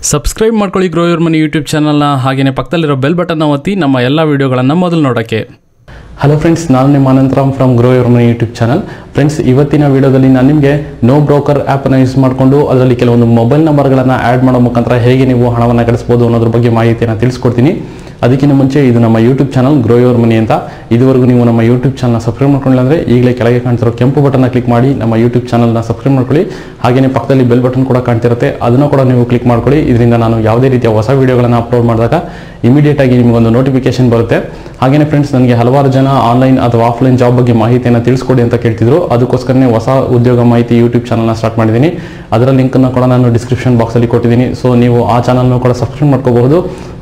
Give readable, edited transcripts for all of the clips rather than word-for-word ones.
Subscribe ಮಾಡ್ಕೊಳ್ಳಿ grow your money YouTube ಚಾನಲ್ನ. ಹಾಗೆಯೇ ಪಕ್ಕದಲ್ಲಿರೋ ಬೆಲ್ ಬಟನ್ನ ಒತ್ತಿ ನಮ್ಮ ಎಲ್ಲ ವೀಡಿಯೋಗಳನ್ನು ಮೊದಲು ನೋಡೋಕ್ಕೆ. ಹಲೋ ಫ್ರೆಂಡ್ಸ್, ನಾನು ನಿಮ್ಮ Anantharam from grow your money YouTube channel. Friends, ಇವತ್ತಿನ ವಿಡಿಯೋದಲ್ಲಿ ನಾನು ನಿಮಗೆ ನೋ ಬ್ರೋಕರ್ ಆ್ಯಪನ್ನು ಯೂಸ್ ಮಾಡಿಕೊಂಡು ಅದರಲ್ಲಿ ಕೆಲವೊಂದು ಮೊಬೈಲ್ ನಂಬರ್ಗಳನ್ನು ಆ್ಯಡ್ ಮಾಡೋ ಮುಖಾಂತರ ಹೇಗೆ ನೀವು ಹಣವನ್ನು ಗಳಿಸ್ಬೋದು ಅನ್ನೋದ್ರ ಬಗ್ಗೆ ಮಾಹಿತಿಯನ್ನು ತಿಳಿಸ್ಕೊಡ್ತೀನಿ. ಅದಕ್ಕಿಂತ ಮುಂಚೆ ಇದು ನಮ್ಮ YouTube channel grow your money ಅಂತ. ಇದುವರೆಗೂ ನೀವು ನಮ್ಮ ಯೂಟ್ಯೂಬ್ ಚಾನಲ್ನ ಸಬ್ಸ್ಕ್ರೈಬ್ ಮಾಡ್ಕೊಂಡಿಲ್ಲ ಅಂದರೆ ಈಗಲೇ ಕೆಳಗೆ ಕಾಣ್ತಿರೋ ಕೆಂಪು ಬಟನ್ನ ಕ್ಲಿಕ್ ಮಾಡಿ ನಮ್ಮ ಯೂಟ್ಯೂಬ್ ಚಾನಲ್ನ ಸಬ್ಸ್ಕ್ರೈಬ್ ಮಾಡ್ಕೊಳ್ಳಿ. ಹಾಗೆಯೇ ಪಕ್ಕದಲ್ಲಿ ಬೆಲ್ ಬಟನ್ ಕೂಡ ಕಾಣ್ತಿರುತ್ತೆ, ಅದನ್ನು ಕೂಡ ನೀವು ಕ್ಲಿಕ್ ಮಾಡ್ಕೊಳ್ಳಿ. ಇದರಿಂದ ನಾನು ಯಾವುದೇ ರೀತಿಯ ಹೊಸ ವೀಡಿಯೋಗಳನ್ನು ಅಪ್ಲೋಡ್ ಮಾಡಿದಾಗ ಇಮಿಡಿಯೇಟ್ ಆಗಿ ನಿಮಗೊಂದು ನೋಟಿಫಿಕೇಶನ್ ಬರುತ್ತೆ. ಹಾಗೆಯೇ ಫ್ರೆಂಡ್ಸ್, ನನಗೆ ಹಲವಾರು ಜನ ಆನ್ಲೈನ್ ಅಥವಾ ಆಫ್ಲೈನ್ ಜಾಬ್ ಬಗ್ಗೆ ಮಾಹಿತಿಯನ್ನು ತಿಳಿಸ್ಕೊಡಿ ಅಂತ ಕೇಳ್ತಿದ್ರು. ಅದಕ್ಕೋಸ್ಕರನೇ ಹೊಸ ಉದ್ಯೋಗ ಮಾಹಿತಿ ಯೂಟ್ಯೂಬ್ ಚಾನಲ್ನ ಸ್ಟಾರ್ಟ್ ಮಾಡಿದ್ದೀನಿ. ಅದರ ಲಿಂಕನ್ನು ಕೂಡ ನಾನು ಡಿಸ್ಕ್ರಿಪ್ಷನ್ ಬಾಕ್ಸಲ್ಲಿ ಕೊಟ್ಟಿದ್ದೀನಿ. ಸೊ ನೀವು ಆ ಚಾನಲ್ನ ಕೂಡ ಸಬ್ಸ್ಕ್ರೈಬ್ ಮಾಡ್ಕೋಬಹುದು.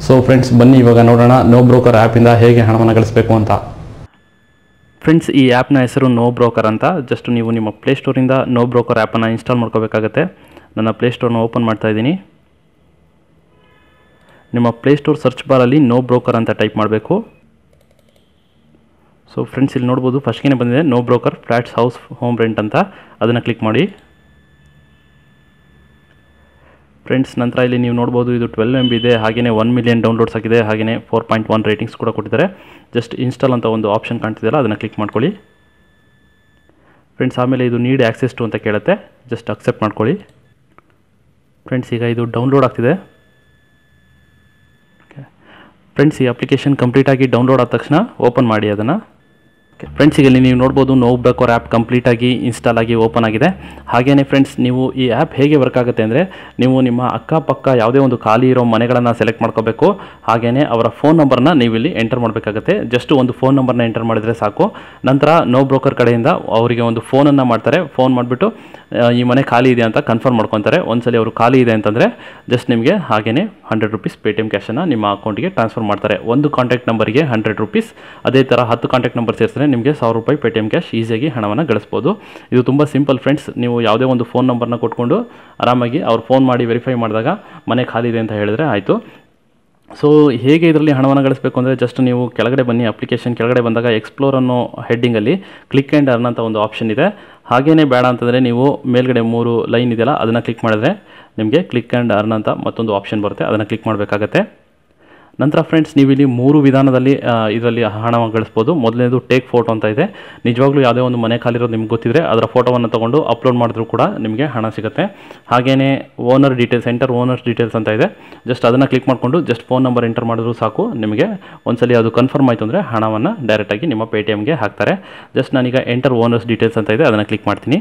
ಸೊ ಫ್ರೆಂಡ್ಸ್, ಬನ್ನಿ ಇವಾಗ ನೋಡೋಣ ನೋ ಬ್ರೋಕರ್ ಆ್ಯಪಿಂದ ಹೇಗೆ ಹಣವನ್ನು ಗಳಿಸಬೇಕು ಅಂತ. ಫ್ರೆಂಡ್ಸ್, ಈ ಆ್ಯಪ್ನ ಹೆಸರು ನೋ ಬ್ರೋಕರ್ ಅಂತ. ಜಸ್ಟ್ ನೀವು ನಿಮ್ಮ ಪ್ಲೇಸ್ಟೋರಿಂದ ನೋ ಬ್ರೋಕರ್ ಆ್ಯಪನ್ನು ಇನ್ಸ್ಟಾಲ್ ಮಾಡ್ಕೋಬೇಕಾಗತ್ತೆ. ನನ್ನ ಪ್ಲೇಸ್ಟೋರ್ನ ಓಪನ್ ಮಾಡ್ತಾ ಇದ್ದೀನಿ. ನಿಮ್ಮ ಪ್ಲೇಸ್ಟೋರ್ ಸರ್ಚ್ ಬಾರಲ್ಲಿ ನೋ ಬ್ರೋಕರ್ ಅಂತ ಟೈಪ್ ಮಾಡಬೇಕು. ಸೊ ಫ್ರೆಂಡ್ಸ್, ಇಲ್ಲಿ ನೋಡ್ಬೋದು ಫಸ್ಟ್ಗೆ ಬಂದಿದೆ no broker flats house home rent ಅಂತ. ಅದನ್ನು ಕ್ಲಿಕ್ ಮಾಡಿ ಫ್ರೆಂಡ್ಸ್. ನಂತರ ಇಲ್ಲಿ ನೀವು ನೋಡ್ಬೋದು ಇದು 12 MB ಇದೆ. ಹಾಗೆಯೇ 1 ಮಿಲಿಯನ್ ಡೌನ್ಲೋಡ್ಸ್ ಆಗಿದೆ. ಹಾಗೆಯೇ 4.1 ರೇಟಿಂಗ್ಸ್ ಕೂಡ ಕೊಟ್ಟಿದ್ದಾರೆ. ಜಸ್ಟ್ ಇನ್ಸ್ಟಾಲ್ ಅಂತ ಒಂದು ಆಪ್ಷನ್ ಕಾಣ್ತಿದೆಯಲ್ಲ, ಅದನ್ನು ಕ್ಲಿಕ್ ಮಾಡ್ಕೊಳ್ಳಿ ಫ್ರೆಂಡ್ಸ್. ಆಮೇಲೆ ಇದು ನೀಡ್ ಆ್ಯಕ್ಸೆಸ್ ಟು ಅಂತ ಕೇಳುತ್ತೆ, ಜಸ್ಟ್ ಅಕ್ಸೆಪ್ಟ್ ಮಾಡ್ಕೊಳ್ಳಿ ಫ್ರೆಂಡ್ಸ್. ಈಗ ಇದು ಡೌನ್ಲೋಡ್ ಆಗ್ತಿದೆ. ಫ್ರೆಂಡ್ಸ್, ಈ ಅಪ್ಲಿಕೇಶನ್ ಕಂಪ್ಲೀಟಾಗಿ ಡೌನ್ಲೋಡ್ ಆದ ತಕ್ಷಣ ಓಪನ್ ಮಾಡಿ ಅದನ್ನು. ಫ್ರೆಂಡ್ಸ್, ಈಗ ನೀವು ನೋಡ್ಬೋದು ನೋ ಬ್ರೋಕರ್ ಆ್ಯಪ್ ಕಂಪ್ಲೀಟಾಗಿ ಇನ್ಸ್ಟಾಲ್ ಆಗಿ ಓಪನ್ ಆಗಿದೆ. ಹಾಗೆಯೇ ಫ್ರೆಂಡ್ಸ್, ನೀವು ಈ ಆ್ಯಪ್ ಹೇಗೆ ವರ್ಕ್ ಆಗುತ್ತೆ ಅಂದರೆ, ನೀವು ನಿಮ್ಮ ಅಕ್ಕಪಕ್ಕ ಯಾವುದೇ ಒಂದು ಖಾಲಿ ಇರೋ ಮನೆಗಳನ್ನು ಸೆಲೆಕ್ಟ್ ಮಾಡ್ಕೋಬೇಕು. ಹಾಗೆಯೇ ಅವರ ಫೋನ್ ನಂಬರ್ನ ನೀವು ಇಲ್ಲಿ ಎಂಟರ್ ಮಾಡಬೇಕಾಗುತ್ತೆ. ಜಸ್ಟ್ ಒಂದು ಫೋನ್ ನಂಬರ್ನ ಎಂಟರ್ ಮಾಡಿದರೆ ಸಾಕು. ನಂತರ ನೋ ಬ್ರೋಕರ್ ಕಡೆಯಿಂದ ಅವರಿಗೆ ಒಂದು ಫೋನನ್ನು ಮಾಡ್ತಾರೆ. ಫೋನ್ ಮಾಡಿಬಿಟ್ಟು ಈ ಮನೆ ಖಾಲಿ ಇದೆ ಅಂತ ಕನ್ಫರ್ಮ್ ಮಾಡ್ಕೊತಾರೆ. ಒಂದ್ಸಲಿ ಅವರು ಖಾಲಿ ಇದೆ ಅಂತಂದರೆ ಜಸ್ಟ್ ನಿಮಗೆ ಹಾಗೆಯೇ 100 ರೂಪೀಸ್ ಪೇಟಿಎಮ್ ಕ್ಯಾಶನ್ನು ನಿಮ್ಮ ಅಕೌಂಟಿಗೆ ಟ್ರಾನ್ಸ್ಫರ್ ಮಾಡ್ತಾರೆ. ಒಂದು ಕಾಂಟ್ಯಾಕ್ಟ್ ನಂಬರಿಗೆ 100 ರೂಪೀಸ್. ಅದೇ ಥರ 10 ಕಾಂಟ್ಯಾಕ್ಟ್ ನಂಬರ್ ಸೇರಿಸಿದ್ರೆ ನಿಮಗೆ 1000 ರೂಪಾಯಿ ಪೇಟಿಎಮ್ ಕ್ಯಾಶ್ ಈಸಿಯಾಗಿ ಹಣವನ್ನು ಗಳಿಸ್ಬೋದು. ಇದು ತುಂಬ ಸಿಂಪಲ್ ಫ್ರೆಂಡ್ಸ್. ನೀವು ಯಾವುದೇ ಒಂದು ಫೋನ್ ನಂಬರ್ನ ಕೊಟ್ಕೊಂಡು ಆರಾಮಾಗಿ ಅವ್ರು ಫೋನ್ ಮಾಡಿ ವೆರಿಫೈ ಮಾಡಿದಾಗ ಮನೆ ಖಾಲಿ ಇದೆ ಅಂತ ಹೇಳಿದ್ರೆ ಆಯಿತು. ಸೊ ಹೇಗೆ ಇದರಲ್ಲಿ ಹಣವನ್ನು ಗಳಿಸಬೇಕು ಅಂದರೆ, ಜಸ್ಟ್ ನೀವು ಕೆಳಗಡೆ ಬನ್ನಿ. ಅಪ್ಲಿಕೇಶನ್ ಕೆಳಗಡೆ ಬಂದಾಗ ಎಕ್ಸ್ಪ್ಲೋರ್ ಅನ್ನೋ ಹೆಡ್ಡಿಂಗಲ್ಲಿ ಕ್ಲಿಕ್ ಆ್ಯಂಡ್ ಅರ್ನ್ ಅಂತ ಒಂದು ಆಪ್ಷನ್ ಇದೆ. ಹಾಗೆಯೇ ಬೇಡ ಅಂತಂದರೆ ನೀವು ಮೇಲ್ಗಡೆ 3 ಲೈನ್ ಇದೆಯಲ್ಲ, ಅದನ್ನು ಕ್ಲಿಕ್ ಮಾಡಿದ್ರೆ ನಿಮಗೆ ಕ್ಲಿಕ್ ಆ್ಯಂಡ್ ಅರ್ನ್ ಅಂತ ಮತ್ತೊಂದು ಆಪ್ಷನ್ ಬರುತ್ತೆ. ಅದನ್ನು ಕ್ಲಿಕ್ ಮಾಡಬೇಕಾಗತ್ತೆ. ನಂತರ ಫ್ರೆಂಡ್ಸ್, ನೀವು ಇಲ್ಲಿ 3 ವಿಧಾನದಲ್ಲಿ ಇದರಲ್ಲಿ ಹಣ ಗಳಿಸ್ಬೋದು. ಮೊದಲನೇದು ಟೇಕ್ ಫೋಟೋ ಅಂತ ಇದೆ. ನಿಜವಾಗ್ಲೂ ಯಾವುದೇ ಒಂದು ಮನೆ ಖಾಲಿರೋದು ನಿಮ್ಗೆ ಗೊತ್ತಿದ್ರೆ ಅದರ ಫೋಟೋವನ್ನು ತೊಗೊಂಡು ಅಪ್ಲೋಡ್ ಮಾಡಿದ್ರೂ ಕೂಡ ನಿಮಗೆ ಹಣ ಸಿಗುತ್ತೆ. ಹಾಗೆಯೇ owner details, enter owners details ಅಂತ ಇದೆ. ಜಸ್ಟ್ ಅದನ್ನು ಕ್ಲಿಕ್ ಮಾಡಿಕೊಂಡು ಜಸ್ಟ್ ಫೋನ್ ನಂಬರ್ ಎಂಟರ್ ಮಾಡಿದ್ರೂ ಸಾಕು. ನಿಮಗೆ ಒಂದ್ಸಲಿ ಅದು ಕನ್ಫರ್ಮ್ ಆಯಿತು ಅಂದರೆ ಹಣವನ್ನು ಡೈರೆಕ್ಟಾಗಿ ನಿಮ್ಮ ಪೇಟಿಎಮ್ಗೆ ಹಾಕ್ತಾರೆ. ಜಸ್ಟ್ ನಾನೀಗ ಎಂಟರ್ ಓನರ್ಸ್ ಡೀಟೇಲ್ಸ್ ಅಂತ ಇದೆ, ಅದನ್ನು ಕ್ಲಿಕ್ ಮಾಡ್ತೀನಿ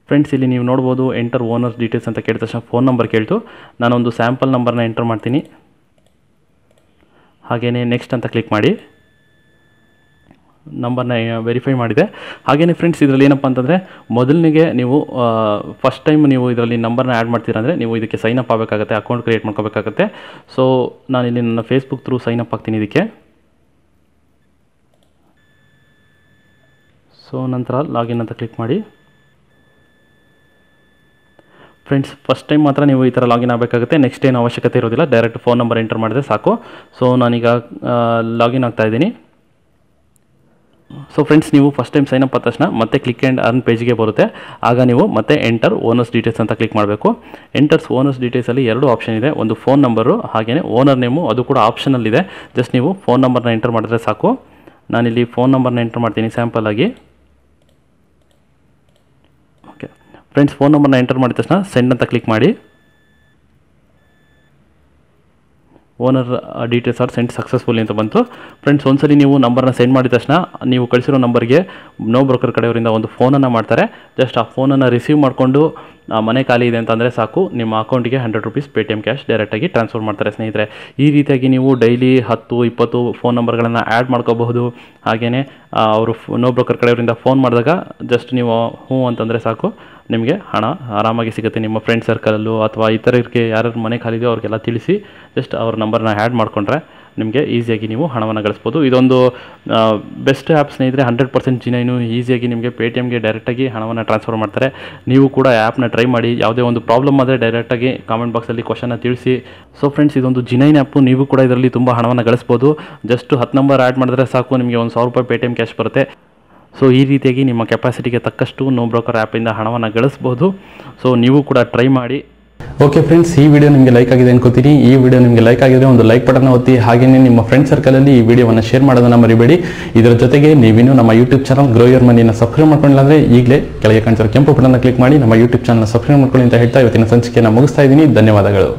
ಫ್ರೆಂಡ್ಸ್. ಇಲ್ಲಿ ನೀವು ನೋಡ್ಬೋದು ಎಂಟರ್ ಓನರ್ಸ್ ಡೀಟೇಲ್ಸ್ ಅಂತ ಕೇಳಿದ ತಕ್ಷಣ ಫೋನ್ ನಂಬರ್ ಕೇಳ್ತು. ನಾನೊಂದು ಸ್ಯಾಂಪಲ್ ನಂಬರ್ನ ಎಂಟರ್ ಮಾಡ್ತೀನಿ. ಹಾಗೆಯೇ ನೆಕ್ಸ್ಟ್ ಅಂತ ಕ್ಲಿಕ್ ಮಾಡಿ ನಂಬರ್ನ ವೆರಿಫೈ ಮಾಡಿದೆ. ಹಾಗೆಯೇ ಫ್ರೆಂಡ್ಸ್, ಇದರಲ್ಲಿ ಏನಪ್ಪ ಅಂತಂದರೆ, ಮೊದಲಿಗೆ ನೀವು ಫಸ್ಟ್ ಟೈಮ್ ನೀವು ಇದರಲ್ಲಿ ನಂಬರ್ನ ಆ್ಯಡ್ ಮಾಡ್ತೀರಾ ಅಂದರೆ ನೀವು ಇದಕ್ಕೆ ಸೈನ್ ಅಪ್ ಆಗಬೇಕಾಗುತ್ತೆ, ಅಕೌಂಟ್ ಕ್ರಿಯೇಟ್ ಮಾಡ್ಕೋಬೇಕಾಗುತ್ತೆ. ಸೊ ನಾನಿಲ್ಲಿ ನನ್ನ ಫೇಸ್ಬುಕ್ ಥ್ರೂ ಸೈನ್ ಅಪ್ ಆಗ್ತೀನಿ ಇದಕ್ಕೆ. ಸೊ ನಂತರ ಲಾಗಿನ್ ಅಂತ ಕ್ಲಿಕ್ ಮಾಡಿ ಫ್ರೆಂಡ್ಸ್. ಫಸ್ಟ್ ಟೈಮ್ ಮಾತ್ರ ನೀವು ಈ ಥರ ಲಾಗಿನ್ ಆಗಬೇಕಾಗುತ್ತೆ. ನೆಕ್ಸ್ಟ್ ಏನು ಅವಶ್ಯಕತೆ ಇರೋದಿಲ್ಲ, ಡೈರೆಕ್ಟ್ ಫೋನ್ ನಂಬರ್ ಎಂಟರ್ ಮಾಡಿದ್ರೆ ಸಾಕು. ಸೊ ನಾನೀಗ ಲಾಗಿನ್ ಆಗ್ತಾ ಇದ್ದೀನಿ. ಸೊ ಫ್ರೆಂಡ್ಸ್, ನೀವು ಫಸ್ಟ್ ಟೈಮ್ ಸೈನ್ ಅಪ್ ಆದ ತಕ್ಷಣ ಮತ್ತೆ ಕ್ಲಿಕ್ ಆ್ಯಂಡ್ ಅರ್ನ್ ಪೇಜ್ಗೆ ಬರುತ್ತೆ. ಆಗ ನೀವು ಮತ್ತೆ ಎಂಟರ್ ಓನರ್ಸ್ ಡೀಟೇಲ್ಸ್ ಅಂತ ಕ್ಲಿಕ್ ಮಾಡಬೇಕು. ಎಂಟರ್ಸ್ ಓನರ್ಸ್ ಡೀಟೇಲ್ಸಲ್ಲಿ 2 ಆಪ್ಷನ್ ಇದೆ. ಒಂದು ಫೋನ್ ನಂಬರು, ಹಾಗೆಯೇ ಓನರ್ ನೇಮು, ಅದು ಕೂಡ ಆಪ್ಷನಲ್ಲಿದೆ. ಜಸ್ಟ್ ನೀವು ಫೋನ್ ನಂಬರ್ನ ಎಂಟರ್ ಮಾಡಿದ್ರೆ ಸಾಕು. ನಾನಿಲ್ಲಿ ಫೋನ್ ನಂಬರ್ನ ಎಂಟರ್ ಮಾಡ್ತೀನಿ ಸ್ಯಾಂಪಲ್ ಆಗಿ. ಓಕೆ ಫ್ರೆಂಡ್ಸ್, ಫೋನ್ ನಂಬರ್ನ ಎಂಟರ್ ಮಾಡಿದ ತಕ್ಷಣ ಸೆಂಡ್ ಅಂತ ಕ್ಲಿಕ್ ಮಾಡಿ. Owner details R send successfully ಅಂತ ಬಂತು ಫ್ರೆಂಡ್ಸ್. ಒಂದ್ಸಲಿ ನೀವು ನಂಬರ್ನ ಸೆಂಡ್ ಮಾಡಿದ ತಕ್ಷಣ ನೀವು ಕಳಿಸಿರೋ ನಂಬರ್ಗೆ ನೋ ಬ್ರೋಕರ್ ಕಡೆಯವರಿಂದ ಒಂದು ಫೋನನ್ನು ಮಾಡ್ತಾರೆ. ಜಸ್ಟ್ ಆ ಫೋನನ್ನು ರಿಸೀವ್ ಮಾಡಿಕೊಂಡು ಮನೆ ಖಾಲಿ ಇದೆ ಅಂತಂದರೆ ಸಾಕು, ನಿಮ್ಮ ಅಕೌಂಟಿಗೆ 100 ರೂಪೀಸ್ ಪೇಟಿಎಮ್ ಕ್ಯಾಶ್ ಡೈರೆಕ್ಟಾಗಿ ಟ್ರಾನ್ಸ್ಫರ್ ಮಾಡ್ತಾರೆ ಸ್ನೇಹಿತರೆ. ಈ ರೀತಿಯಾಗಿ ನೀವು ಡೈಲಿ 10-20 ಫೋನ್ ನಂಬರ್ಗಳನ್ನು ಆ್ಯಡ್ ಮಾಡ್ಕೋಬಹುದು. ಹಾಗೆಯೇ ಅವರು ನೋ ಬ್ರೋಕರ್ ಕಡೆಯವರಿಂದ ಫೋನ್ ಮಾಡಿದಾಗ ಜಸ್ಟ್ ನೀವು ಹ್ಞೂ ಅಂತಂದರೆ ಸಾಕು, ನಿಮಗೆ ಹಣ ಆರಾಮಾಗಿ ಸಿಗುತ್ತೆ. ನಿಮ್ಮ ಫ್ರೆಂಡ್ ಸರ್ಕಲಲ್ಲೂ ಅಥವಾ ಇತರರಿಗೆ ಯಾರು ಮನೆ ಖಾಲಿದೆಯೋ ಅವ್ರಿಗೆಲ್ಲ ತಿಳಿಸಿ ಜಸ್ಟ್ ಅವ್ರ ನಂಬರ್ನ ಆ್ಯಡ್ ಮಾಡಿಕೊಂಡ್ರೆ ನಿಮಗೆ ಈಸಿಯಾಗಿ ನೀವು ಹಣವನ್ನು ಗಳಿಸ್ಬೋದು. ಇದೊಂದು ಬೆಸ್ಟ್ ಆ್ಯಪ್ ಸ್ನೇಹಿತರೆ. 100% ಜಿನೈನು. ಈಸಿಯಾಗಿ ನಿಮಗೆ ಪೇಟಿಎಮ್ಗೆ ಡೈರೆಕ್ಟಾಗಿ ಹಣವನ್ನು ಟ್ರಾನ್ಸ್ಫರ್ ಮಾಡ್ತಾರೆ. ನೀವು ಕೂಡ ಆ್ಯಪ್ನ ಟ್ರೈ ಮಾಡಿ. ಯಾವುದೇ ಒಂದು ಪ್ರಾಬ್ಲಮ್ ಆದರೆ ಡೈರೆಕ್ಟಾಗಿ ಕಾಮೆಂಟ್ ಬಾಕ್ಸಲ್ಲಿ ಕ್ವಶನ್ನ ತಿಳಿಸಿ. ಸೊ ಫ್ರೆಂಡ್ಸ್, ಇದೊಂದು ಜಿನೈನ್ ಆ್ಯಪು. ನೀವು ಕೂಡ ಇದರಲ್ಲಿ ತುಂಬ ಹಣವನ್ನು ಗಳಿಸ್ಬೋದು. ಜಸ್ಟ್ 10 ನಂಬರ್ ಆ್ಯಡ್ ಮಾಡಿದ್ರೆ ಸಾಕು, ನಿಮಗೆ ಒಂದು 1000 ರೂಪಾಯಿ ಪೇಟಿಎಮ್ ಕ್ಯಾಶ್ ಬರುತ್ತೆ. ಸೊ ಈ ರೀತಿಯಾಗಿ ನಿಮ್ಮ ಕೆಪಾಸಿಟಿಗೆ ತಕ್ಕಷ್ಟು ನೋ ಬ್ರೋಕರ್ ಆ್ಯಪಿಂದ ಹಣವನ್ನು ಗಳಿಸ್ಬೋದು. ಸೊ ನೀವು ಕೂಡ ಟ್ರೈ ಮಾಡಿ. ಓಕೆ ಫ್ರೆಂಡ್ಸ್, ಈ ವಿಡಿಯೋ ನಿಮಗೆ ಲೈಕ್ ಆಗಿದೆ ಅನ್ಕೋತೀನಿ. ಈ ವಿಡಿಯೋ ನಿಮಗೆ ಲೈಕ್ ಆಗಿದ್ರೆ ಒಂದು ಲೈಕ್ ಬಟನ್ ಒತ್ತಿ, ಹಾಗೆಯೇ ನಿಮ್ಮ ಫ್ರೆಂಡ್ ಸರ್ಕಲಲ್ಲಿ ಈ ವಿಡಿಯೋವನ್ನು ಶೇರ್ ಮಾಡೋದನ್ನು ಮರಿಬೇಡಿ. ಇದರ ಜೊತೆಗೆ ನೀವಿನ್ನೂ ನಮ್ಮ ಯೂಟ್ಯೂಬ್ ಚಾನಲ್ ಗ್ರೋ ಯುವರ್ ಮನಿಯನ್ನು ಸಬ್ಸ್ಕ್ರೈಬ್ ಮಾಡ್ಕೊಂಡಿಲ್ಲ ಅಂದರೆ ಈಗಲೇ ಕೆಳಗೆ ಕಾಣಿಸಿರೋ ಕೆಂಪು ಬಟನ್ನ ಕ್ಲಿಕ್ ಮಾಡಿ ನಮ್ಮ ಯೂಟ್ಯೂಬ್ ಚಾನಲ್ ಸಬ್ಸ್ಕ್ರೈಬ್ ಮಾಡ್ಕೊಳ್ಳಿ ಅಂತ ಹೇಳ್ತಾ ಇವತ್ತಿನ ಸಂಚಿಕೆಯನ್ನು ಮುಗಿಸ್ತಾ ಇದ್ದೀನಿ. ಧನ್ಯವಾದಗಳು.